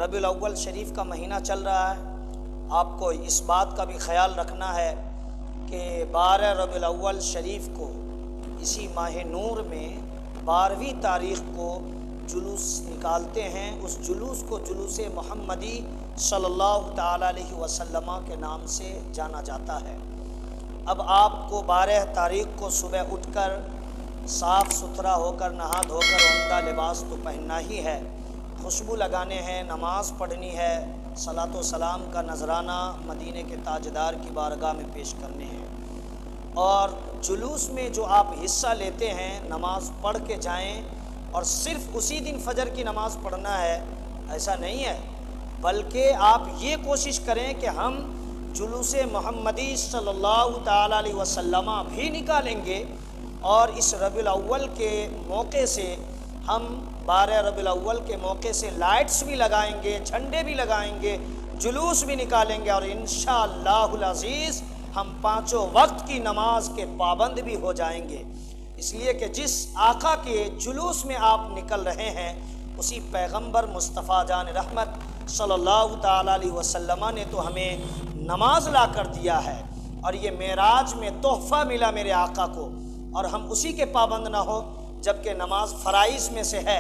ربیع الاول شریف کا مہینہ چل رہا ہے، آپ کو اس بات کا بھی خیال رکھنا ہے کہ 12 ربیع الاول شریف کو اسی ماہ نور میں 12ویں تاریخ کو جلوس نکالتے ہیں۔ اس جلوس کو جلوس محمدی صلی اللہ تعالیٰ علیہ وسلم کے نام سے جانا جاتا ہے۔ اب آپ کو 12 تاریخ کو صبح اٹھ کر صاف ستھرا ہو کر نہا دھو کر عمدہ لباس تو پہننا ہی ہے، خوشبو لگانے ہیں، نماز پڑھنی ہے، صلاۃ و سلام کا نذرانہ مدینے کے تاجدار کی بارگاہ میں پیش کرنے ہیں۔ اور جلوس میں جو آپ حصہ لیتے ہیں نماز پڑھ کے جائیں، اور صرف اسی دن فجر کی نماز پڑھنا ہے ایسا نہیں ہے، بلکہ آپ یہ کوشش کریں کہ ہم جلوس محمدی صلی اللہ تعالیٰ علیہ وسلم بھی نکالیں گے، اور اس ربیع الاول کے موقع سے ہم 12 ربیع الاول کے موقع سے لائٹس بھی لگائیں گے، جھنڈے بھی لگائیں گے، جلوس بھی نکالیں گے، اور انشاءاللہ العزیز ہم 5 وقت کی نماز کے پابند بھی ہو جائیں گے۔ اس لیے کہ جس آقا کے جلوس میں آپ نکل رہے ہیں اسی پیغمبر مصطفیٰ جان رحمت صلی اللہ تعالیٰ علیہ وسلم نے تو ہمیں نماز لا کر دیا ہے، اور یہ معراج میں تحفہ ملا میرے آقا کو، اور ہم اسی کے پابند نہ ہو جبکہ نماز فرائض میں سے ہے۔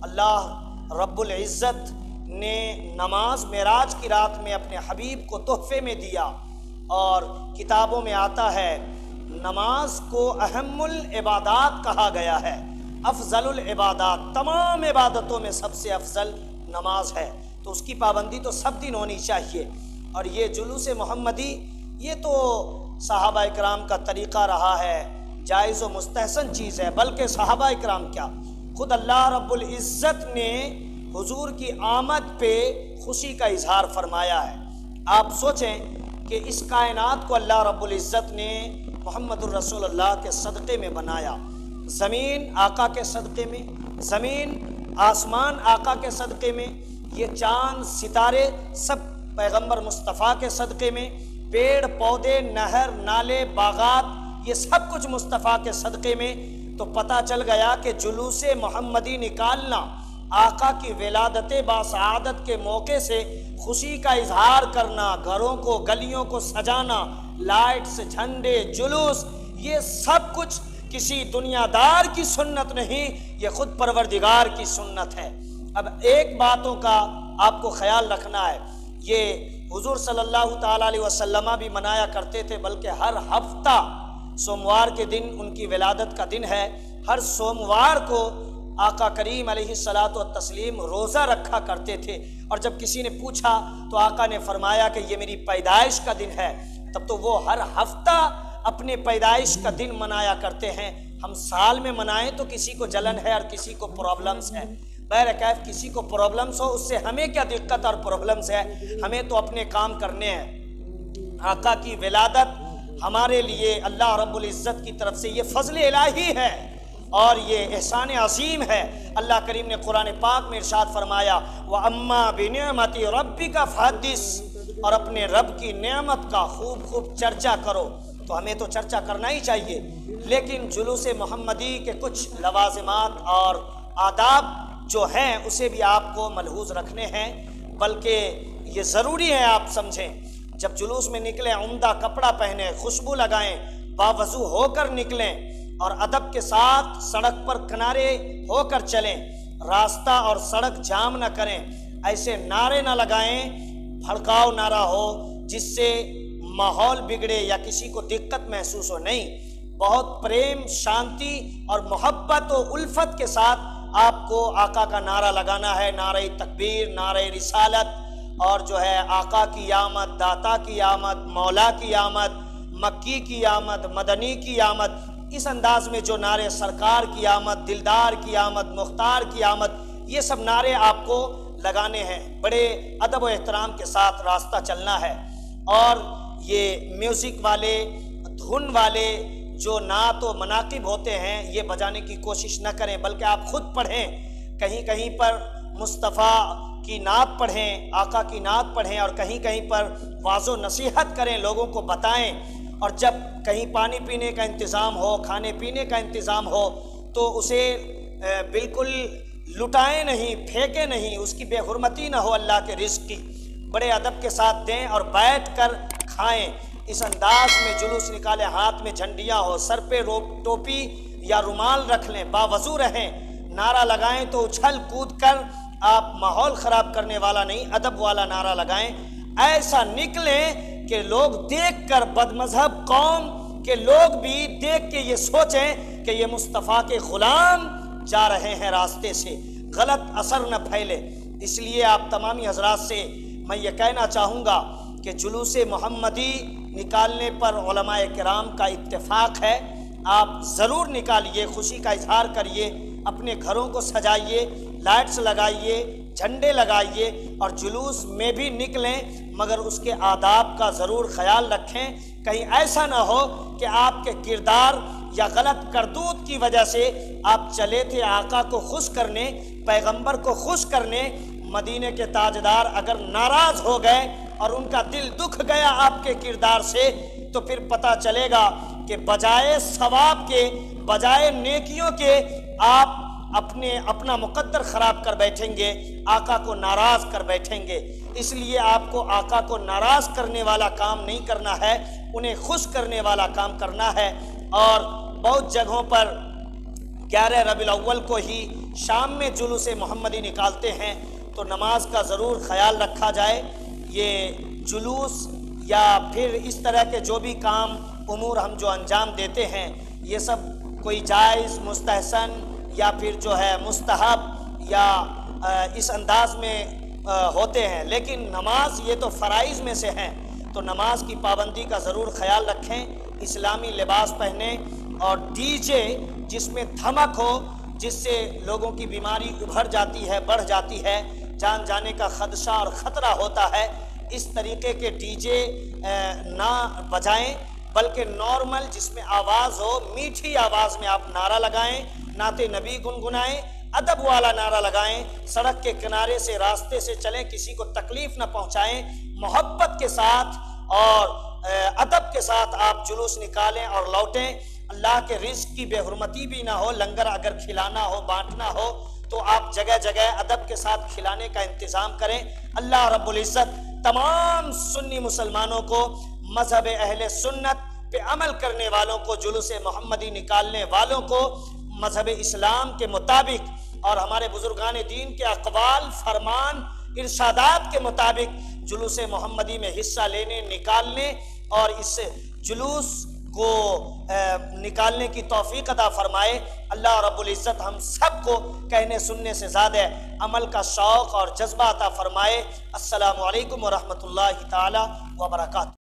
اللہ رب العزت نے نماز معراج کی رات میں اپنے حبیب کو تحفے میں دیا، اور کتابوں میں آتا ہے نماز کو اہم العبادات کہا گیا ہے، افضل العبادات، تمام عبادتوں میں سب سے افضل نماز ہے، تو اس کی پابندی تو سب دن ہونی چاہیے۔ اور یہ جلوس محمدی یہ تو صحابہ اکرام کا طریقہ رہا ہے، جائز و مستحسن چیز ہے، بلکہ صحابہ اکرام کیا، خود اللہ رب العزت نے حضور کی آمد پہ خوشی کا اظہار فرمایا ہے۔ آپ سوچیں کہ اس کائنات کو اللہ رب العزت نے محمد الرسول اللہ کے صدقے میں بنایا، زمین آقا کے صدقے میں، زمین آسمان آقا کے صدقے میں، یہ چاند ستارے سب پیغمبر مصطفیٰ کے صدقے میں، پیڑ پودے نہر نالے باغات یہ سب کچھ مصطفیٰ کے صدقے میں۔ تو پتہ چل گیا کہ جلوس محمدی نکالنا، آقا کی ولادت باسعادت کے موقع سے خوشی کا اظہار کرنا، گھروں کو گلیوں کو سجانا، لائٹس جھنڈے جلوس، یہ سب کچھ کسی دنیا دار کی سنت نہیں، یہ خود پروردگار کی سنت ہے۔ اب ایک باتوں کا آپ کو خیال رکھنا ہے، یہ حضور صلی اللہ تعالیٰ علیہ وسلم بھی منایا کرتے تھے، بلکہ ہر ہفتہ سوموار کے دن ان کی ولادت کا دن ہے، ہر سوموار کو آقا کریم علیہ الصلاۃ والتسلیم روزہ رکھا کرتے تھے، اور جب کسی نے پوچھا تو آقا نے فرمایا کہ یہ میری پیدائش کا دن ہے، تب تو وہ ہر ہفتہ اپنے پیدائش کا دن منایا کرتے ہیں۔ ہم سال میں منائیں تو کسی کو جلن ہے اور کسی کو پرابلمس ہے، بہرکیف کسی کو پرابلمس ہو، اس سے ہمیں کیا دقت اور پرابلمس ہے، ہمیں تو اپنے کام کرنے ہیں۔ آقا کی ولادت ہمارے لیے اللہ رب العزت کی طرف سے یہ فضل الہی ہے، اور یہ احسان عظیم ہے۔ اللہ کریم نے قرآن پاک میں ارشاد فرمایا وَأَمَّا بِنِعْمَتِ رَبِّكَ فَحَدِّثْ، اور اپنے رب کی نعمت کا خوب خوب چرچا کرو۔ تو ہمیں تو چرچا کرنا ہی چاہیے، لیکن جلوس محمدی کے کچھ لوازمات اور آداب جو ہیں اسے بھی آپ کو ملحوظ رکھنے ہیں، بلکہ یہ ضروری ہے آپ سمجھیں۔ جب جلوس میں نکلیں عمدہ کپڑا پہنیں، خوشبو لگائیں، باوضو ہو کر نکلیں، اور ادب کے ساتھ سڑک پر کنارے ہو کر چلیں، راستہ اور سڑک جام نہ کریں، ایسے نعرے نہ لگائیں، بھڑکاؤ نعرہ ہو جس سے ماحول بگڑے یا کسی کو دقت محسوس ہو، نہیں، بہت پریم شانتی اور محبت و الفت کے ساتھ آپ کو آقا کا نعرہ لگانا ہے، نعرہ تکبیر، نعرہ رسالت، اور جو ہے آقا کی آمد، داتا کی آمد، مولا کی آمد، مکی کی آمد، مدنی کی آمد، اس انداز میں جو نعرے سرکار کی آمد، دلدار کی آمد، مختار کی آمد، یہ سب نعرے آپ کو لگانے ہیں، بڑے ادب و احترام کے ساتھ راستہ چلنا ہے۔ اور یہ میوزک والے، دھن والے جو نعت و مناقب ہوتے ہیں یہ بجانے کی کوشش نہ کریں، بلکہ آپ خود پڑھیں، کہیں کہیں پر مصطفیٰ کی نعت پڑھیں، آقا کی نعت پڑھیں، اور کہیں کہیں پر واعظ و نصیحت کریں، لوگوں کو بتائیں۔ اور جب کہیں پانی پینے کا انتظام ہو، کھانے پینے کا انتظام ہو، تو اسے بالکل لٹائیں نہیں، پھینکیں نہیں، اس کی بے حرمتی نہ ہو اللہ کے رزق کی، بڑے ادب کے ساتھ دیں اور بیٹھ کر کھائیں۔ اس انداز میں جلوس نکالیں، ہاتھ میں جھنڈیاں ہو، سر پہ ٹوپی یا رومال رکھ لیں، باوضو رہیں، نعرہ لگائیں تو اچھل کود کر آپ ماحول خراب کرنے والا نہیں، ادب والا نعرہ لگائیں۔ ایسا نکلیں کہ لوگ دیکھ کر، بد مذہب قوم کے لوگ بھی دیکھ کے یہ سوچیں کہ یہ مصطفیٰ کے غلام جا رہے ہیں راستے سے، غلط اثر نہ پھیلے۔ اس لیے آپ تمامی حضرات سے میں یہ کہنا چاہوں گا کہ جلوس محمدی نکالنے پر علماء کرام کا اتفاق ہے، آپ ضرور نکالیے، خوشی کا اظہار کریے، اپنے گھروں کو سجائیے، لائٹس لگائیے، جھنڈے لگائیے اور جلوس میں بھی نکلیں، مگر اس کے آداب کا ضرور خیال رکھیں، کہیں ایسا نہ ہو کہ آپ کے کردار یا غلط کرتوت کی وجہ سے آپ چلے تھے آقا کو خوش کرنے، پیغمبر کو خوش کرنے، مدینے کے تاجدار اگر ناراض ہو گئے اور ان کا دل دکھ گیا آپ کے کردار سے، تو پھر پتہ چلے گا کہ بجائے ثواب کے، بجائے نیکیوں کے، آپ اپنا مقدر خراب کر بیٹھیں گے، آقا کو ناراض کر بیٹھیں گے۔ اس لیے آپ کو آقا کو ناراض کرنے والا کام نہیں کرنا ہے، انہیں خوش کرنے والا کام کرنا ہے۔ اور بہت جگہوں پر 11 ربیع الاول کو ہی شام میں جلوس محمدی نکالتے ہیں، تو نماز کا ضرور خیال رکھا جائے۔ یہ جلوس یا پھر اس طرح کے جو بھی کام امور ہم جو انجام دیتے ہیں، یہ سب کوئی جائز، مستحسن یا پھر جو ہے مستحب یا اس انداز میں ہوتے ہیں، لیکن نماز یہ تو فرائض میں سے ہیں، تو نماز کی پابندی کا ضرور خیال رکھیں، اسلامی لباس پہنیں، اور ڈی جے جس میں دھمک ہو، جس سے لوگوں کی بیماری ابھر جاتی ہے، بڑھ جاتی ہے، جان جانے کا خدشہ اور خطرہ ہوتا ہے، اس طریقے کے ڈی جے نہ بجائیں، بلکہ نارمل جس میں آواز ہو، میٹھی آواز میں آپ نعرہ لگائیں، نعت نبی گنگنائیں، ادب والا نعرہ لگائیں، سڑک کے کنارے سے، راستے سے چلیں، کسی کو تکلیف نہ پہنچائیں، محبت کے ساتھ اور ادب کے ساتھ آپ جلوس نکالیں اور لوٹیں۔ اللہ کے رزق کی بے حرمتی بھی نہ ہو، لنگر اگر کھلانا ہو، بانٹنا ہو تو آپ جگہ جگہ ادب کے ساتھ کھلانے کا انتظام کریں۔ اللہ رب العزت تمام سنی مسلمانوں کو، مذہب اہل سنت پہ عمل کرنے والوں کو، جلوس محمدی نکالنے والوں کو مذہب اسلام کے مطابق اور ہمارے بزرگان دین کے اقوال، فرمان، ارشادات کے مطابق جلوس محمدی میں حصہ لینے، نکالنے اور اس جلوس کو نکالنے کی توفیق عطا فرمائے۔ اللہ رب العزت ہم سب کو کہنے سننے سے زیادہ عمل کا شوق اور جذبہ عطا فرمائے۔ السلام علیکم ورحمۃ اللہ تعالی وبرکاتہ۔